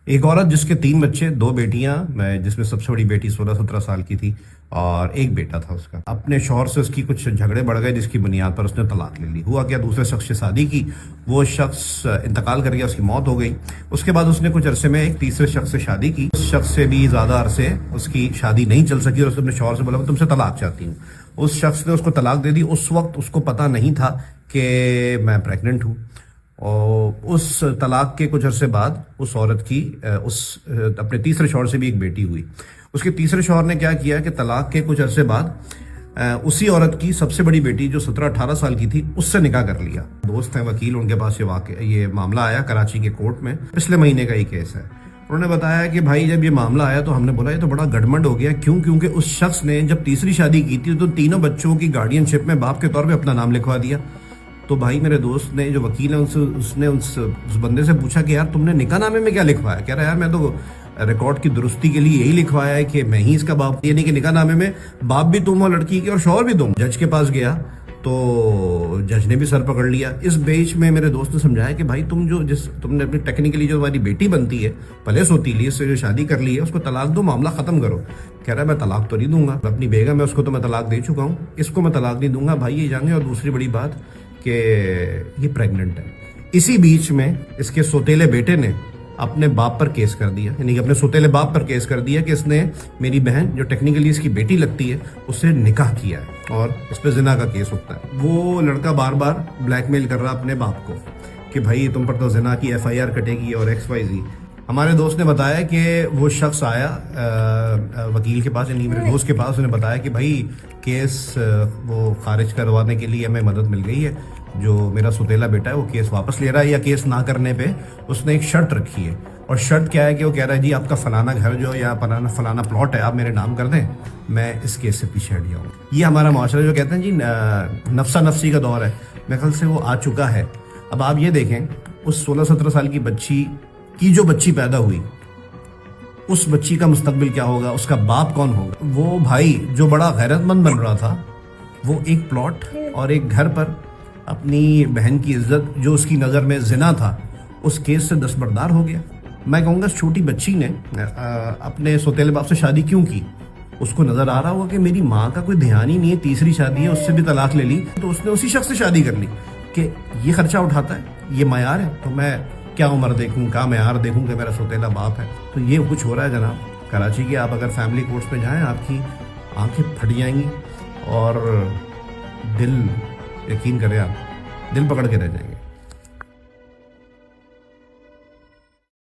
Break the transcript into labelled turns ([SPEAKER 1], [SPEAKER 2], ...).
[SPEAKER 1] ایک عورت جس کے 3 بچے، 2 بیٹیاں، جس میں سب سے بڑی بیٹی 16-17 سال کی تھی اور ایک بیٹا تھا اس کا، اپنے شوہر سے اس کی کچھ جھگڑے بڑھ گئے جس کی بنیاد پر اس نے طلاق لے لی۔ ہوا کیا، دوسرے شخص سے شادی کی، وہ شخص انتقال کر گیا، اس کی موت ہو گئی۔ اس کے بعد اس نے کچھ عرصے میں ایک تیسرے شخص سے شادی کی، اس شخص سے بھی زیادہ عرصے اس کی شادی نہیں چل سکی اور اس نے اپنے شوہر سے بولا میں تم سے طلاق چاہتی ہوں۔ اس شخص نے اس کو طلاق دے دی۔ اس وقت اس کو پتہ نہیں تھا کہ میں پریگننٹ ہوں، اور اس طلاق کے کچھ عرصے بعد اس عورت کی اپنے تیسرے شوہر سے بھی ایک بیٹی ہوئی۔ اس کے تیسرے شوہر نے کیا کیا کہ طلاق کے کچھ عرصے بعد اسی عورت کی سب سے بڑی بیٹی جو 17-18 سال کی تھی اس سے نکاح کر لیا۔ دوست ہیں وکیل، ان کے پاس یہ معاملہ آیا کراچی کے کورٹ میں، پچھلے مہینے کا ہی کیس ہے۔ انہوں نے بتایا کہ بھائی جب یہ معاملہ آیا تو ہم نے بولا یہ تو بڑا گڑبڑ ہو گیا، کیونکہ اس شخص نے جب تیسری شادی کی تھی تو تینوں بچوں کی گارڈین شپ میں باپ کے طور پہ اپنا نام لکھوا دیا۔ تو بھائی میرے دوست نے جو وکیل ہے اس نے اس بندے سے پوچھا کہ یار تم نے نکاح نامے میں کیا لکھوایا؟ کہہ رہا یار میں تو ریکارڈ کی درستی کے لیے یہی لکھوایا ہے کہ میں ہی اس کا باپ، یعنی کہ نکاح نامے میں باپ بھی تم ہو لڑکی کے اور شوہر بھی تم۔ جج کے پاس گیا تو جج نے بھی سر پکڑ لیا۔ اس بیچ میں میرے دوست نے سمجھایا کہ بھائی تم نے اپنی ٹیکنیکلی جو ہماری بیٹی بنتی ہے پلے سوتی لی، اس سے جو شادی کر لی ہے اس کو طلاق دو، معاملہ ختم کرو۔ کہہ رہا ہے میں طلاق تو نہیں دوں گا، اپنی بیگم ہے اس کو تو میں طلاق دے چکا ہوں، اس کو میں طلاق نہیں دوں گا بھائی، یہ جانیں۔ اور دوسری بڑی بات کہ یہ پریگننٹ ہے۔ اسی بیچ میں اس کے سوتیلے بیٹے نے اپنے باپ پر کیس کر دیا، یعنی کہ اپنے سوتیلے باپ پر کیس کر دیا کہ اس نے میری بہن جو ٹیکنیکلی اس کی بیٹی لگتی ہے اس سے نکاح کیا ہے اور اس پہ زنا کا کیس ہوتا ہے۔ وہ لڑکا بار بار بلیک میل کر رہا اپنے باپ کو کہ بھائی تم پر تو زنا کی FIR کٹے گی اور XYZ۔ ہمارے دوست نے بتایا کہ وہ شخص آیا وکیل کے پاس، یعنی میرے دوست کے پاس، اس نے بتایا کہ بھائی کیس وہ خارج کروانے کے لیے ہمیں مدد مل گئی ہے، جو میرا سوتیلا بیٹا ہے وہ کیس واپس لے رہا ہے، یا کیس نہ کرنے پہ اس نے ایک شرط رکھی ہے۔ اور شرط کیا ہے کہ وہ کہہ رہا ہے جی آپ کا فلانا گھر جو یا فلانا پلاٹ ہے آپ میرے نام کر دیں، میں اس کیس سے پیچھے ہٹ جاؤں۔ یہ ہمارا معاشرہ جو کہتے ہیں جی نفسا نفسی کا دور ہے، میرے خیال سے وہ آ چکا ہے۔ اب آپ یہ دیکھیں اس 16-17 سال کی بچی کی جو بچی پیدا ہوئی، اس بچی کا مستقبل کیا ہوگا، اس کا باپ کون ہوگا؟ وہ بھائی جو بڑا غیرت مند بن رہا تھا وہ ایک پلاٹ اور ایک گھر پر اپنی بہن کی عزت جو اس کی نظر میں زنا تھا اس کیس سے دستبردار ہو گیا۔ میں کہوں گا اس چھوٹی بچی نے اپنے سوتیلے باپ سے شادی کیوں کی؟ اس کو نظر آ رہا ہوگا کہ میری ماں کا کوئی دھیان ہی نہیں ہے، تیسری شادی ہے، اس سے بھی طلاق لے لی تو اس نے اسی شخص سے شادی کر لی کہ یہ خرچہ اٹھاتا ہے، یہ معیار ہے، تو میں کیا عمر دیکھوں، کیا معیار دیکھوں کہ میرا سوتیلا باپ ہے؟ تو یہ کچھ ہو رہا ہے جناب کراچی کی۔ آپ اگر فیملی کورٹس میں جائیں آپ کی آنکھیں پھٹ جائیں گی اور دل، یقین کریں آپ، دل پکڑ کے رہ جائیں گے۔